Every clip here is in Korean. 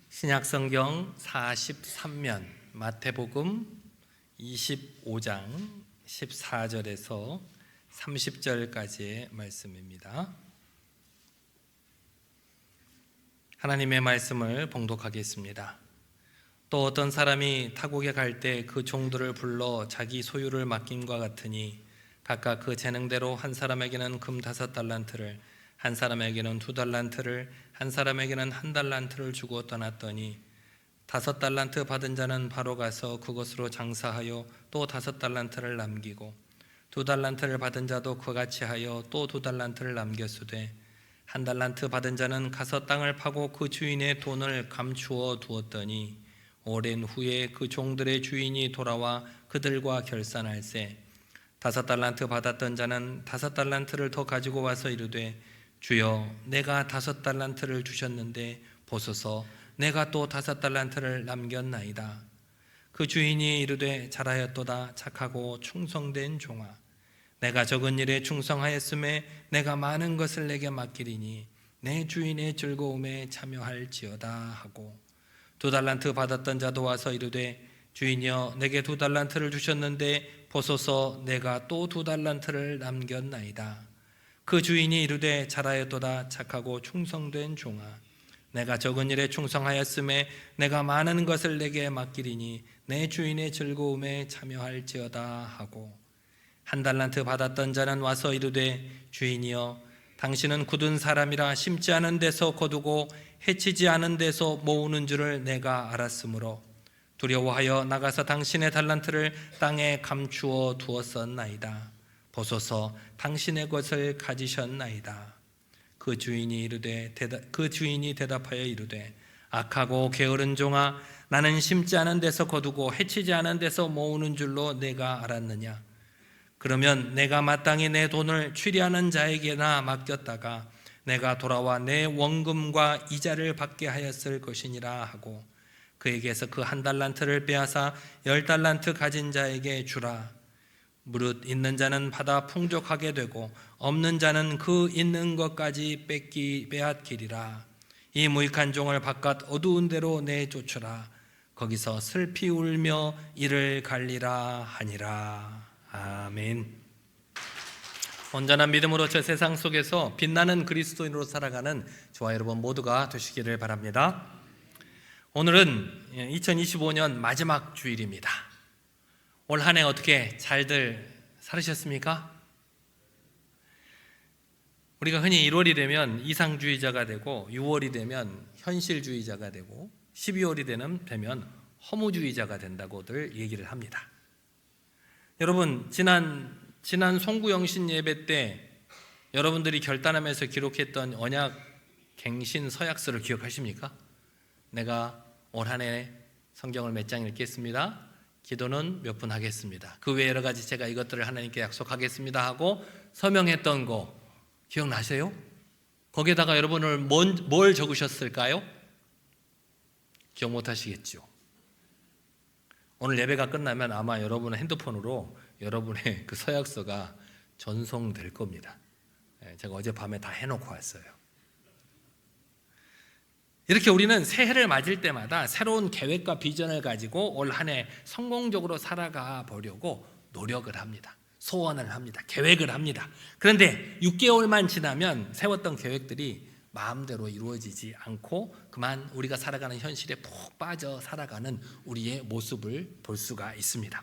신약성경 43면 마태복음 25장 14절에서 30절까지의 말씀입니다. 하나님의 말씀을 봉독하겠습니다. 또 어떤 사람이 타국에 갈 때 그 종들을 불러 자기 소유를 맡김과 같으니 각각 그 재능대로 한 사람에게는 금 5달란트를, 한 사람에게는 2달란트를, 한 사람에게는 1달란트를 주고 떠났더니 5달란트 받은 자는 바로 가서 그것으로 장사하여 또 5달란트를 남기고 2달란트를 받은 자도 그같이 하여 또 2달란트를 남겼으되 1달란트 받은 자는 가서 땅을 파고 그 주인의 돈을 감추어 두었더니 오랜 후에 그 종들의 주인이 돌아와 그들과 결산할세 5달란트 받았던 자는 5달란트를 더 가지고 와서 이르되 주여 내가 5달란트를 주셨는데 보소서 내가 또 5달란트를 남겼나이다. 그 주인이 이르되 잘하였도다 착하고 충성된 종아 내가 적은 일에 충성하였음에 내가 많은 것을 내게 맡기리니 내 주인의 즐거움에 참여할지어다 하고 2달란트 받았던 자도 와서 이르되 주인이여 내게 2달란트를 주셨는데 보소서 내가 또 2달란트를 남겼나이다. 그 주인이 이르되 잘하였도다 착하고 충성된 종아 내가 적은 일에 충성하였음에 내가 많은 것을 내게 맡기리니 내 주인의 즐거움에 참여할지어다 하고 1달란트 받았던 자는 와서 이르되 주인이여 당신은 굳은 사람이라 심지 않은 데서 거두고 해치지 않은 데서 모으는 줄을 내가 알았으므로 두려워하여 나가서 당신의 달란트를 땅에 감추어 두었었나이다. 보소서 당신의 것을 가지셨나이다. 그 주인이 대답하여 이르되 악하고 게으른 종아 나는 심지 않은 데서 거두고 해치지 않은 데서 모으는 줄로 내가 알았느냐. 그러면 내가 마땅히 내 돈을 취리하는 자에게나 맡겼다가 내가 돌아와 내 원금과 이자를 받게 하였을 것이니라 하고 그에게서 그 1달란트를 빼앗아 10달란트 가진 자에게 주라. 무릇 있는 자는 받아 풍족하게 되고 없는 자는 그 있는 것까지 빼앗기리라. 이 무익한 종을 바깥 어두운 데로 내쫓으라. 거기서 슬피 울며 이를 갈리라 하니라. 아멘. 온전한 믿음으로 저 세상 속에서 빛나는 그리스도인으로 살아가는 저와 여러분 모두가 되시기를 바랍니다. 오늘은 2025년 마지막 주일입니다. 올 한 해 어떻게 잘들 살으셨습니까? 우리가 흔히 1월이 되면 이상주의자가 되고 6월이 되면 현실주의자가 되고 12월이 되면 허무주의자가 된다고들 얘기를 합니다. 여러분 지난 송구영신 예배 때 여러분들이 결단하면서 기록했던 언약 갱신 서약서를 기억하십니까? 내가 올 한 해 성경을 몇 장 읽겠습니다. 기도는 몇 분 하겠습니다. 그 외에 여러 가지 제가 이것들을 하나님께 약속하겠습니다 하고 서명했던 거 기억나세요? 거기에다가 여러분을 뭘 적으셨을까요? 기억 못 하시겠죠? 오늘 예배가 끝나면 아마 여러분의 핸드폰으로 여러분의 그 서약서가 전송될 겁니다. 제가 어젯밤에 다 해놓고 왔어요. 이렇게 우리는 새해를 맞을 때마다 새로운 계획과 비전을 가지고 올 한 해 성공적으로 살아가 보려고 노력을 합니다. 소원을 합니다. 계획을 합니다. 그런데 6개월만 지나면 세웠던 계획들이 마음대로 이루어지지 않고 그만 우리가 살아가는 현실에 푹 빠져 살아가는 우리의 모습을 볼 수가 있습니다.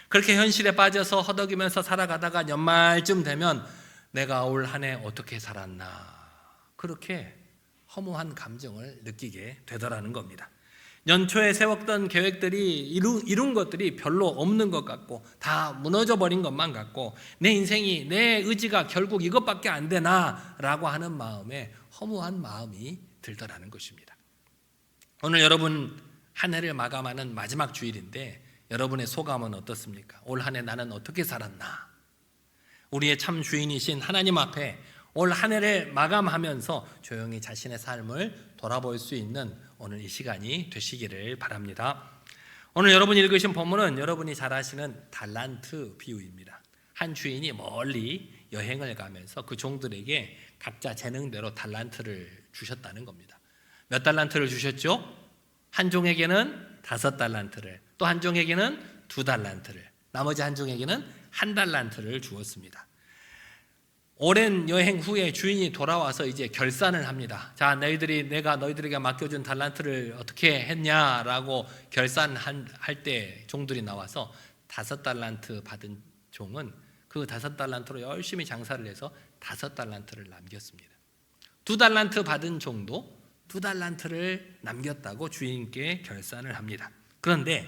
그렇게 현실에 빠져서 허덕이면서 살아가다가 연말쯤 되면 내가 올 한 해 어떻게 살았나 그렇게 허무한 감정을 느끼게 되더라는 겁니다. 연초에 세웠던 계획들이 이룬 것들이 별로 없는 것 같고 다 무너져 버린 것만 같고 내 인생이 내 의지가 결국 이것밖에 안 되나라고 하는 마음에 허무한 마음이 들더라는 것입니다. 오늘 여러분 한 해를 마감하는 마지막 주일인데 여러분의 소감은 어떻습니까? 올 한 해 나는 어떻게 살았나? 우리의 참 주인이신 하나님 앞에 올 한 해를 마감하면서 조용히 자신의 삶을 돌아볼 수 있는 오늘 이 시간이 되시기를 바랍니다. 오늘 여러분이 읽으신 본문은 여러분이 잘 아시는 달란트 비유입니다. 한 주인이 멀리 여행을 가면서 그 종들에게 각자 재능대로 달란트를 주셨다는 겁니다. 몇 달란트를 주셨죠? 한 종에게는 5달란트를, 또 한 종에게는 2달란트를, 나머지 한 종에게는 1달란트를 주었습니다. 오랜 여행 후에 주인이 돌아와서 이제 결산을 합니다. 자, 내가 너희들에게 맡겨준 달란트를 어떻게 했냐라고 결산할 때 종들이 나와서 5달란트 받은 종은 그 5달란트로 열심히 장사를 해서 5달란트를 남겼습니다. 2달란트 받은 종도 2달란트를 남겼다고 주인께 결산을 합니다. 그런데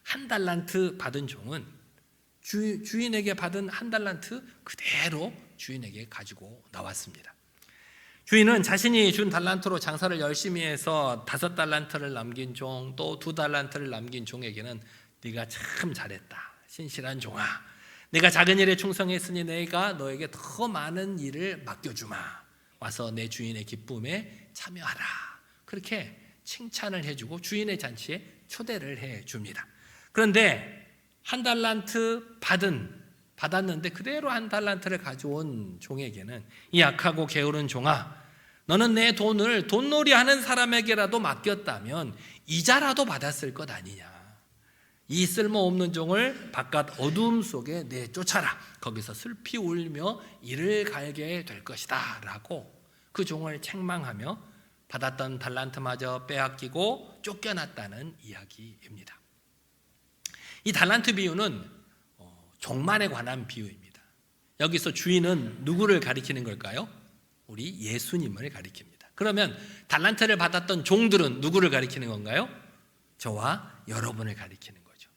1달란트 받은 종은 주인에게 받은 1달란트 그대로 주인에게 가지고 나왔습니다. 주인은 자신이 준 달란트로 장사를 열심히 해서 5달란트를 남긴 종, 또 2달란트를 남긴 종에게는 네가 참 잘했다, 신실한 종아, 내가 작은 일에 충성했으니 내가 너에게 더 많은 일을 맡겨주마, 와서 내 주인의 기쁨에 참여하라, 그렇게 칭찬을 해주고 주인의 잔치에 초대를 해줍니다. 그런데 1달란트 받았는데 그대로 1달란트를 가져온 종에게는 이 악하고 게으른 종아, 너는 내 돈을 돈놀이하는 사람에게라도 맡겼다면 이자라도 받았을 것 아니냐. 이 쓸모없는 종을 바깥 어두움 속에 내쫓아라. 거기서 슬피 울며 이를 갈게 될 것이다 라고 그 종을 책망하며 받았던 달란트마저 빼앗기고 쫓겨났다는 이야기입니다. 이 달란트 비유는 종만에 관한 비유입니다. 여기서 주인은 누구를 가리키는 걸까요? 우리 예수님을 가리킵니다. 그러면 달란트를 받았던 종들은 누구를 가리키는 건가요? 저와 여러분을 가리키는 거죠.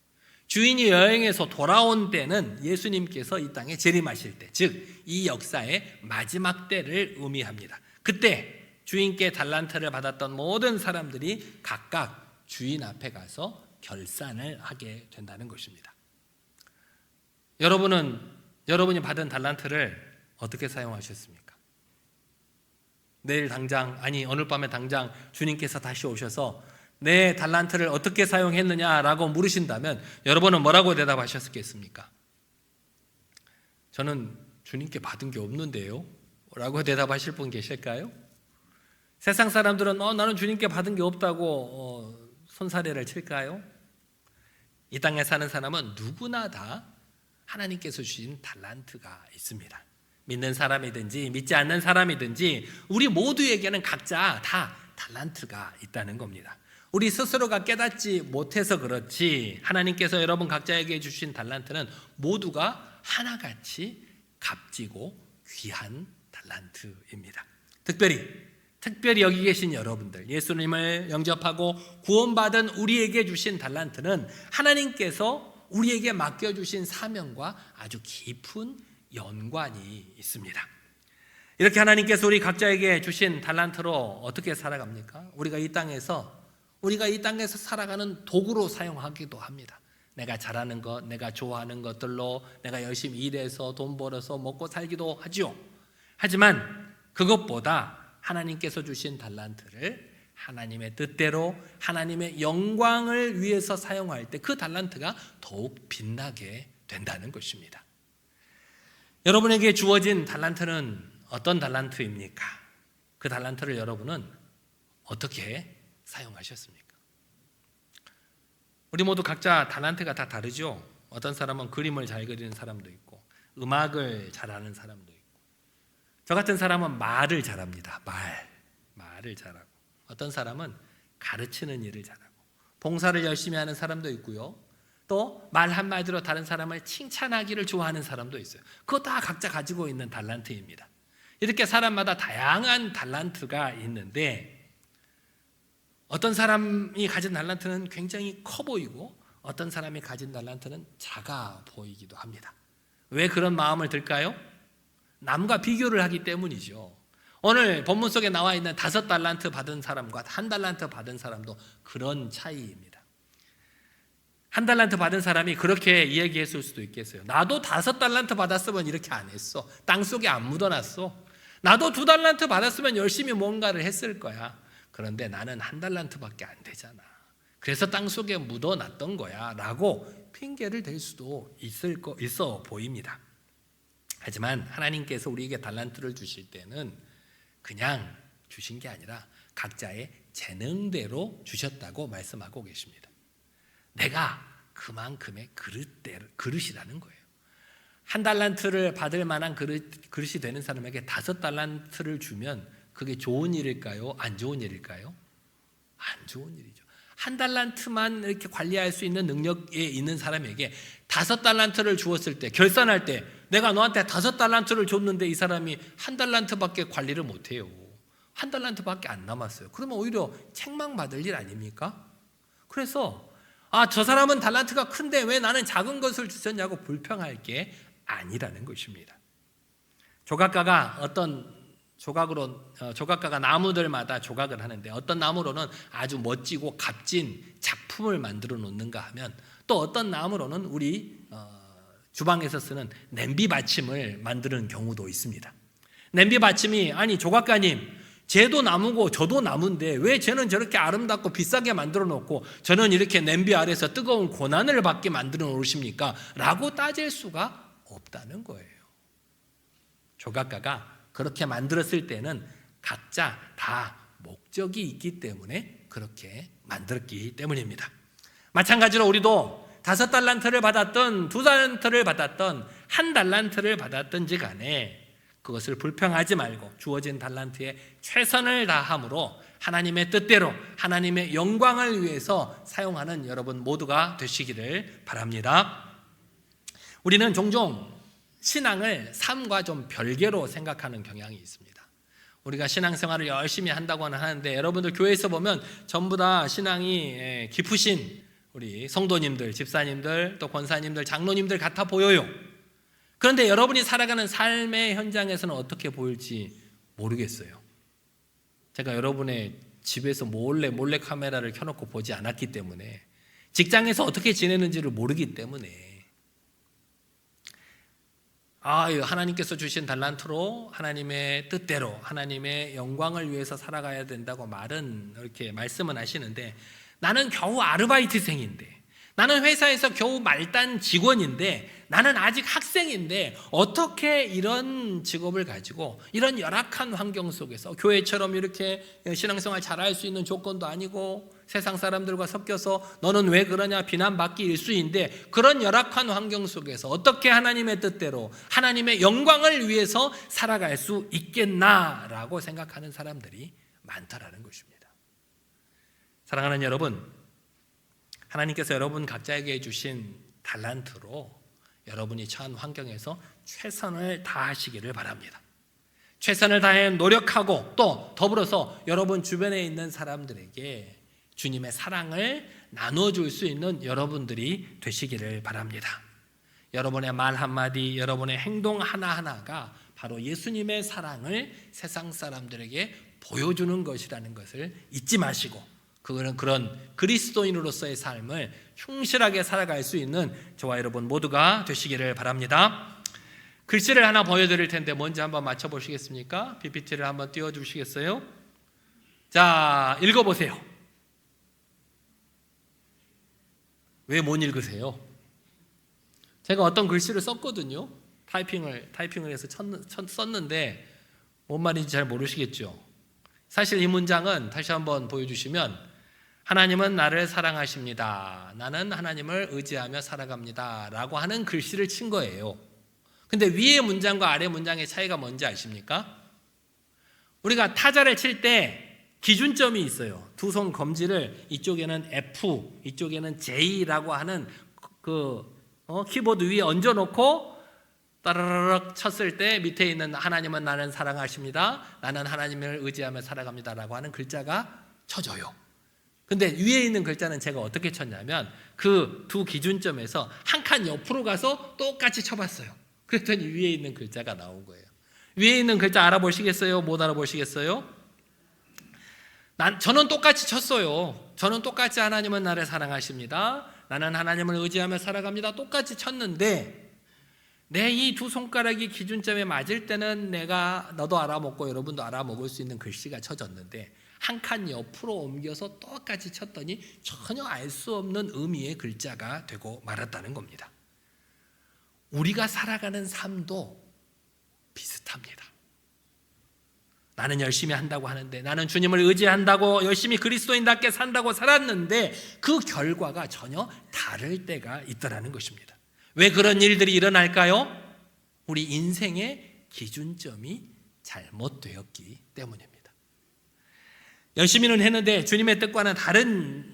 주인이 여행에서 돌아온 때는 예수님께서 이 땅에 재림하실 때, 즉 이 역사의 마지막 때를 의미합니다. 그때 주인께 달란트를 받았던 모든 사람들이 각각 주인 앞에 가서 결산을 하게 된다는 것입니다. 여러분이 받은 달란트를 어떻게 사용하셨습니까? 내일 당장, 아니 오늘 밤에 당장 주님께서 다시 오셔서 내 달란트를 어떻게 사용했느냐라고 물으신다면 여러분은 뭐라고 대답하셨겠습니까? 저는 주님께 받은 게 없는데요 라고 대답하실 분 계실까요? 세상 사람들은 나는 주님께 받은 게 없다고 손사래를 칠까요? 이 땅에 사는 사람은 누구나 다 하나님께서 주신 달란트가 있습니다. 믿는 사람이든지 믿지 않는 사람이든지 우리 모두에게는 각자 다 달란트가 있다는 겁니다. 우리 스스로가 깨닫지 못해서 그렇지 하나님께서 여러분 각자에게 주신 달란트는 모두가 하나같이 값지고 귀한 달란트입니다. 특별히 여기 계신 여러분들, 예수님을 영접하고 구원받은 우리에게 주신 달란트는 하나님께서 우리에게 맡겨주신 사명과 아주 깊은 연관이 있습니다. 이렇게 하나님께서 우리 각자에게 주신 달란트로 어떻게 살아갑니까? 우리가 이 땅에서 살아가는 도구로 사용하기도 합니다. 내가 잘하는 것, 내가 좋아하는 것들로 내가 열심히 일해서 돈 벌어서 먹고 살기도 하죠. 하지만 그것보다 하나님께서 주신 달란트를 하나님의 뜻대로 하나님의 영광을 위해서 사용할 때 그 달란트가 더욱 빛나게 된다는 것입니다. 여러분에게 주어진 달란트는 어떤 달란트입니까? 그 달란트를 여러분은 어떻게 사용하셨습니까? 우리 모두 각자 달란트가 다 다르죠. 어떤 사람은 그림을 잘 그리는 사람도 있고 음악을 잘하는 사람도 있고, 저 같은 사람은 말을 잘합니다. 말을 잘하고, 어떤 사람은 가르치는 일을 잘하고, 봉사를 열심히 하는 사람도 있고요. 또 말 한마디로 다른 사람을 칭찬하기를 좋아하는 사람도 있어요. 그거 다 각자 가지고 있는 달란트입니다. 이렇게 사람마다 다양한 달란트가 있는데 어떤 사람이 가진 달란트는 굉장히 커 보이고 어떤 사람이 가진 달란트는 작아 보이기도 합니다. 왜 그런 마음을 들까요? 남과 비교를 하기 때문이죠. 오늘 본문 속에 나와 있는 5달란트 받은 사람과 1달란트 받은 사람도 그런 차이입니다. 1달란트 받은 사람이 그렇게 이야기했을 수도 있겠어요. 나도 5달란트 받았으면 이렇게 안 했어. 땅속에 안 묻어놨어. 나도 2달란트 받았으면 열심히 뭔가를 했을 거야. 그런데 나는 1달란트밖에 안 되잖아. 그래서 땅속에 묻어놨던 거야 라고 핑계를 댈 수도 있어 보입니다. 하지만 하나님께서 우리에게 달란트를 주실 때는 그냥 주신 게 아니라 각자의 재능대로 주셨다고 말씀하고 계십니다. 내가 그만큼의 그릇이라는 거예요. 1달란트를 받을 만한 그릇이 되는 사람에게 5달란트를 주면 그게 좋은 일일까요? 안 좋은 일일까요? 안 좋은 일이죠. 1달란트만 이렇게 관리할 수 있는 능력에 있는 사람에게 5달란트를 주었을 때, 결산할 때 내가 너한테 5달란트를 줬는데 이 사람이 1달란트밖에 관리를 못해요. 1달란트밖에 안 남았어요. 그러면 오히려 책망받을 일 아닙니까? 그래서 저 사람은 달란트가 큰데 왜 나는 작은 것을 주셨냐고 불평할 게 아니라는 것입니다. 조각가가 조각가가 나무들마다 조각을 하는데 어떤 나무로는 아주 멋지고 값진 작품을 만들어 놓는가 하면 또 어떤 나무로는 우리 주방에서 쓰는 냄비 받침을 만드는 경우도 있습니다. 냄비 받침이 아니 조각가님 쟤도 나무고 저도 나무인데 왜 쟤는 저렇게 아름답고 비싸게 만들어 놓고 저는 이렇게 냄비 아래서 뜨거운 고난을 받게 만들어 놓으십니까? 라고 따질 수가 없다는 거예요. 조각가가 그렇게 만들었을 때는 각자 다 목적이 있기 때문에 그렇게 만들었기 때문입니다. 마찬가지로 우리도 5달란트를 받았던 2달란트를 받았던 1달란트를 받았던지 간에 그것을 불평하지 말고 주어진 달란트에 최선을 다함으로 하나님의 뜻대로 하나님의 영광을 위해서 사용하는 여러분 모두가 되시기를 바랍니다. 우리는 종종 신앙을 삶과 좀 별개로 생각하는 경향이 있습니다. 우리가 신앙생활을 열심히 한다고는 하는데 여러분들 교회에서 보면 전부 다 신앙이 깊으신 우리 성도님들, 집사님들, 또 권사님들, 장로님들 같아 보여요. 그런데 여러분이 살아가는 삶의 현장에서는 어떻게 보일지 모르겠어요. 제가 여러분의 집에서 몰래 카메라를 켜놓고 보지 않았기 때문에 직장에서 어떻게 지내는지를 모르기 때문에 하나님께서 주신 달란트로 하나님의 뜻대로 하나님의 영광을 위해서 살아가야 된다고 이렇게 말씀은 하시는데 나는 겨우 아르바이트생인데 나는 회사에서 겨우 말단 직원인데 나는 아직 학생인데 어떻게 이런 직업을 가지고 이런 열악한 환경 속에서 교회처럼 이렇게 신앙생활 잘할 수 있는 조건도 아니고 세상 사람들과 섞여서 너는 왜 그러냐 비난받기 일쑤인데 그런 열악한 환경 속에서 어떻게 하나님의 뜻대로 하나님의 영광을 위해서 살아갈 수 있겠나라고 생각하는 사람들이 많다라는 것입니다. 사랑하는 여러분, 하나님께서 여러분 각자에게 주신 달란트로 여러분이 처한 환경에서 최선을 다하시기를 바랍니다. 최선을 다해 노력하고 또 더불어서 여러분 주변에 있는 사람들에게 주님의 사랑을 나눠줄 수 있는 여러분들이 되시기를 바랍니다. 여러분의 말 한마디, 여러분의 행동 하나하나가 바로 예수님의 사랑을 세상 사람들에게 보여주는 것이라는 것을 잊지 마시고 그런 그리스도인으로서의 삶을 충실하게 살아갈 수 있는 저와 여러분 모두가 되시기를 바랍니다. 글씨를 하나 보여드릴 텐데 뭔지 한번 맞춰보시겠습니까? PPT를 한번 띄워주시겠어요? 자, 읽어보세요. 왜 못 읽으세요? 제가 어떤 글씨를 썼거든요. 타이핑을 해서 썼는데 뭔 말인지 잘 모르시겠죠? 사실 이 문장은 다시 한번 보여주시면 하나님은 나를 사랑하십니다. 나는 하나님을 의지하며 살아갑니다. 라고 하는 글씨를 친 거예요. 근데 위의 문장과 아래 문장의 차이가 뭔지 아십니까? 우리가 타자를 칠 때 기준점이 있어요. 두 손 검지를 이쪽에는 F, 이쪽에는 J라고 하는 키보드 위에 얹어놓고 따라라락 쳤을 때 밑에 있는 하나님은 나는 사랑하십니다. 나는 하나님을 의지하며 살아갑니다. 라고 하는 글자가 쳐져요. 근데 위에 있는 글자는 제가 어떻게 쳤냐면 그 두 기준점에서 한 칸 옆으로 가서 똑같이 쳐봤어요. 그랬더니 위에 있는 글자가 나온 거예요. 위에 있는 글자 알아보시겠어요? 못 알아보시겠어요? 저는 똑같이 쳤어요. 저는 똑같이 하나님은 나를 사랑하십니다. 나는 하나님을 의지하며 살아갑니다. 똑같이 쳤는데 내 이 두 손가락이 기준점에 맞을 때는 너도 알아먹고 여러분도 알아먹을 수 있는 글씨가 쳐졌는데 한 칸 옆으로 옮겨서 똑같이 쳤더니 전혀 알 수 없는 의미의 글자가 되고 말았다는 겁니다. 우리가 살아가는 삶도 비슷합니다. 나는 열심히 한다고 하는데, 나는 주님을 의지한다고 열심히 그리스도인답게 산다고 살았는데 그 결과가 전혀 다를 때가 있더라는 것입니다. 왜 그런 일들이 일어날까요? 우리 인생의 기준점이 잘못되었기 때문입니다. 열심히는 했는데 주님의 뜻과는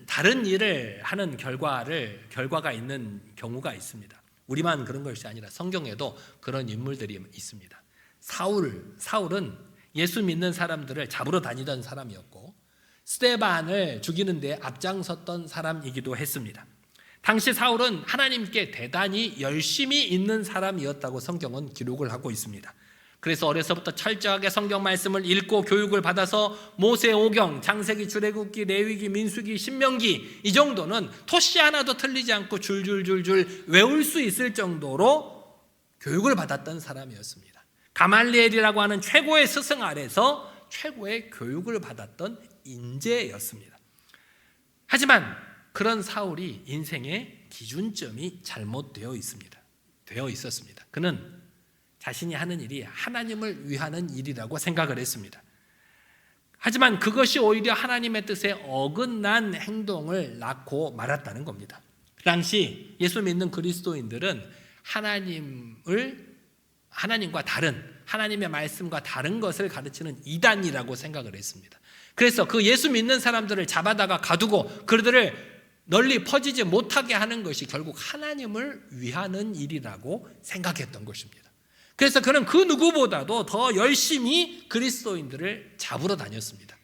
다른 일을 하는 결과가 있는 경우가 있습니다. 우리만 그런 것이 아니라 성경에도 그런 인물들이 있습니다. 사울은 예수 믿는 사람들을 잡으러 다니던 사람이었고 스데반을 죽이는데 앞장섰던 사람이기도 했습니다. 당시 사울은 하나님께 대단히 열심히 있는 사람이었다고 성경은 기록을 하고 있습니다. 그래서 어려서부터 철저하게 성경 말씀을 읽고 교육을 받아서 모세오경, 창세기, 출애굽기, 레위기, 민수기, 신명기 이 정도는 토시 하나도 틀리지 않고 줄줄줄줄 외울 수 있을 정도로 교육을 받았던 사람이었습니다. 가말리엘이라고 하는 최고의 스승 아래서 최고의 교육을 받았던 인재였습니다. 하지만 그런 사울이 인생의 기준점이 잘못되어 있었습니다. 그는 자신이 하는 일이 하나님을 위하는 일이라고 생각을 했습니다. 하지만 그것이 오히려 하나님의 뜻에 어긋난 행동을 낳고 말았다는 겁니다. 그 당시 예수 믿는 그리스도인들은 하나님과 다른, 하나님의 말씀과 다른 것을 가르치는 이단이라고 생각을 했습니다. 그래서 그 예수 믿는 사람들을 잡아다가 가두고 그들을 널리 퍼지지 못하게 하는 것이 결국 하나님을 위하는 일이라고 생각했던 것입니다. 그래서 그는 그 누구보다도 더 열심히 그리스도인들을 잡으러 다녔습니다.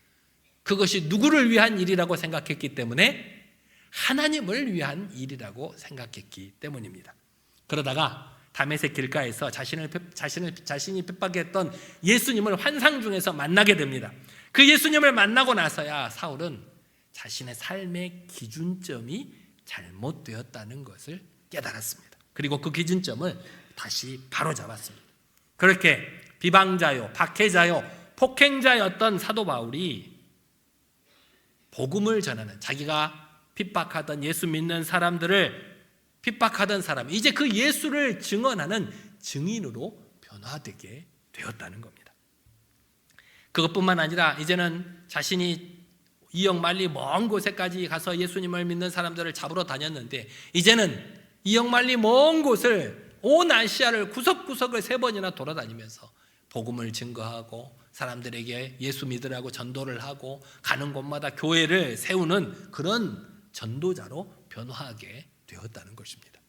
그것이 누구를 위한 일이라고 생각했기 때문에 하나님을 위한 일이라고 생각했기 때문입니다. 그러다가 다메섹 길가에서 자신이 핍박했던 예수님을 환상 중에서 만나게 됩니다. 그 예수님을 만나고 나서야 사울은 자신의 삶의 기준점이 잘못되었다는 것을 깨달았습니다. 그리고 그 기준점을 다시 바로잡았습니다. 그렇게 비방자요, 박해자요, 폭행자였던 사도 바울이 복음을 전하는, 자기가 핍박하던 예수 믿는 사람들을 핍박하던 사람, 이제 그 예수를 증언하는 증인으로 변화되게 되었다는 겁니다. 그것뿐만 아니라 이제는 자신이 이역 만리 먼 곳에까지 가서 예수님을 믿는 사람들을 잡으러 다녔는데 이제는 이역 만리 먼 곳을, 온 아시아를 구석구석을 3번이나 돌아다니면서 복음을 증거하고 사람들에게 예수 믿으라고 전도를 하고 가는 곳마다 교회를 세우는 그런 전도자로 변화하게 되었다는 것입니다.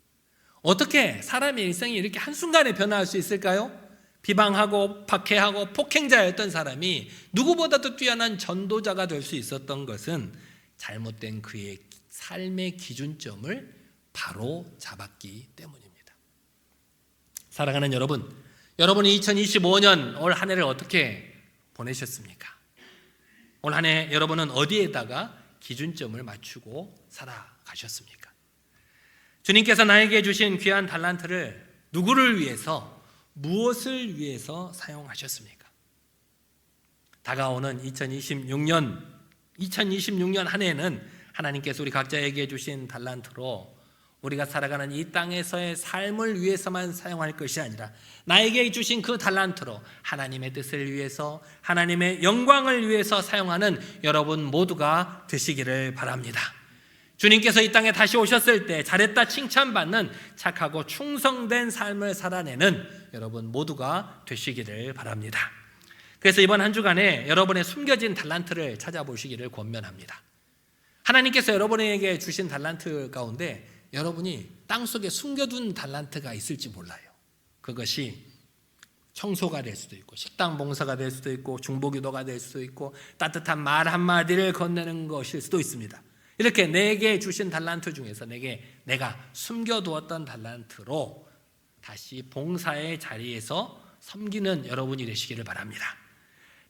어떻게 사람의 일생이 이렇게 한순간에 변화할 수 있을까요? 비방하고 박해하고 폭행자였던 사람이 누구보다도 뛰어난 전도자가 될 수 있었던 것은 잘못된 그의 삶의 기준점을 바로 잡았기 때문입니다. 사랑하는 여러분, 여러분이 2025년 올 한 해를 어떻게 보내셨습니까? 올 한 해 여러분은 어디에다가 기준점을 맞추고 살아가셨습니까? 주님께서 나에게 주신 귀한 달란트를 누구를 위해서, 무엇을 위해서 사용하셨습니까? 다가오는 2026년 한 해는 하나님께서 우리 각자에게 주신 달란트로 우리가 살아가는 이 땅에서의 삶을 위해서만 사용할 것이 아니라 나에게 주신 그 달란트로 하나님의 뜻을 위해서, 하나님의 영광을 위해서 사용하는 여러분 모두가 되시기를 바랍니다. 주님께서 이 땅에 다시 오셨을 때 잘했다 칭찬받는 착하고 충성된 삶을 살아내는 여러분 모두가 되시기를 바랍니다. 그래서 이번 한 주간에 여러분의 숨겨진 달란트를 찾아보시기를 권면합니다. 하나님께서 여러분에게 주신 달란트 가운데 여러분이 땅속에 숨겨둔 달란트가 있을지 몰라요. 그것이 청소가 될 수도 있고, 식당 봉사가 될 수도 있고, 중보기도가 될 수도 있고, 따뜻한 말 한마디를 건네는 것일 수도 있습니다. 이렇게 내게 주신 달란트 중에서 내가 숨겨두었던 달란트로 다시 봉사의 자리에서 섬기는 여러분이 되시기를 바랍니다.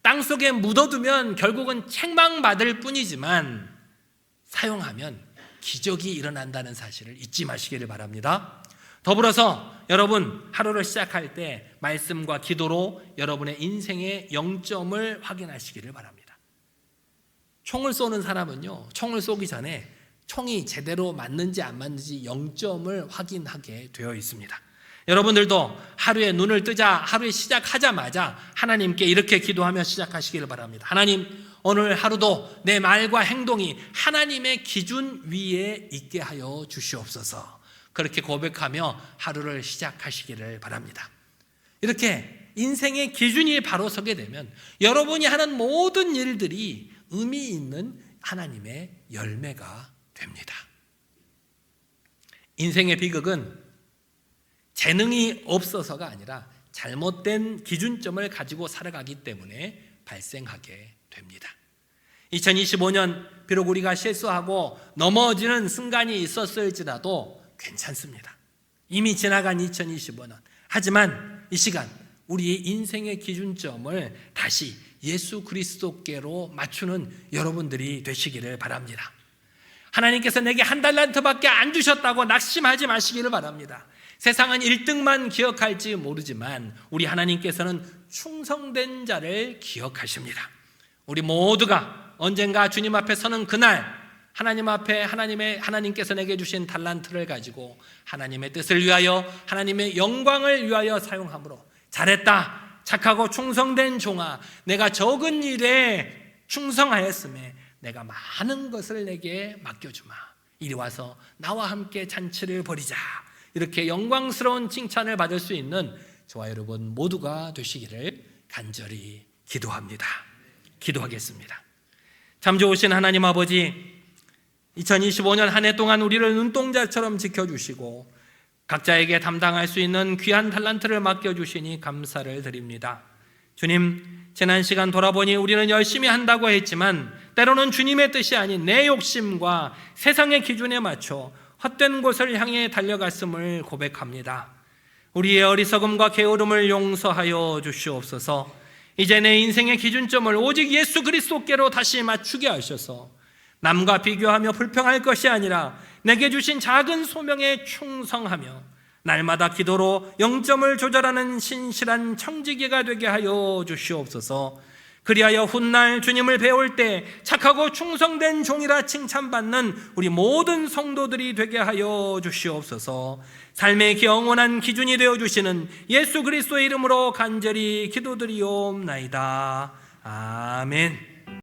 땅속에 묻어두면 결국은 책망받을 뿐이지만 사용하면 기적이 일어난다는 사실을 잊지 마시기를 바랍니다. 더불어서 여러분 하루를 시작할 때 말씀과 기도로 여러분의 인생의 영점을 확인하시기를 바랍니다. 총을 쏘는 사람은요, 총을 쏘기 전에 총이 제대로 맞는지 안 맞는지 0점을 확인하게 되어 있습니다. 여러분들도 하루에 눈을 뜨자, 하루에 시작하자마자 하나님께 이렇게 기도하며 시작하시기를 바랍니다. 하나님, 오늘 하루도 내 말과 행동이 하나님의 기준 위에 있게 하여 주시옵소서. 그렇게 고백하며 하루를 시작하시기를 바랍니다. 이렇게 인생의 기준이 바로 서게 되면 여러분이 하는 모든 일들이 의미 있는 하나님의 열매가 됩니다. 인생의 비극은 재능이 없어서가 아니라 잘못된 기준점을 가지고 살아가기 때문에 발생하게 됩니다. 2025년 비록 우리가 실수하고 넘어지는 순간이 있었을지라도 괜찮습니다. 이미 지나간 2025년. 하지만 이 시간 우리의 인생의 기준점을 다시 예수 그리스도께로 맞추는 여러분들이 되시기를 바랍니다. 하나님께서 내게 1달란트밖에 안 주셨다고 낙심하지 마시기를 바랍니다. 세상은 1등만 기억할지 모르지만 우리 하나님께서는 충성된 자를 기억하십니다. 우리 모두가 언젠가 주님 앞에 서는 그날 하나님 앞에 하나님께서 내게 주신 달란트를 가지고 하나님의 뜻을 위하여 하나님의 영광을 위하여 사용함으로 잘했다, 착하고 충성된 종아, 내가 적은 일에 충성하였음에 내가 많은 것을 내게 맡겨주마. 이리 와서 나와 함께 잔치를 벌이자. 이렇게 영광스러운 칭찬을 받을 수 있는 저와 여러분 모두가 되시기를 간절히 기도합니다. 기도하겠습니다. 참 좋으신 하나님 아버지, 2025년 한 해 동안 우리를 눈동자처럼 지켜주시고 각자에게 담당할 수 있는 귀한 달란트를 맡겨주시니 감사를 드립니다. 주님, 지난 시간 돌아보니 우리는 열심히 한다고 했지만 때로는 주님의 뜻이 아닌 내 욕심과 세상의 기준에 맞춰 헛된 곳을 향해 달려갔음을 고백합니다. 우리의 어리석음과 게으름을 용서하여 주시옵소서. 이제 내 인생의 기준점을 오직 예수 그리스도께로 다시 맞추게 하셔서 남과 비교하며 불평할 것이 아니라 내게 주신 작은 소명에 충성하며 날마다 기도로 0점을 조절하는 신실한 청지기가 되게 하여 주시옵소서. 그리하여 훗날 주님을 배울 때 착하고 충성된 종이라 칭찬받는 우리 모든 성도들이 되게 하여 주시옵소서. 삶의 영원한 기준이 되어주시는 예수 그리스도의 이름으로 간절히 기도드리옵나이다. 아멘.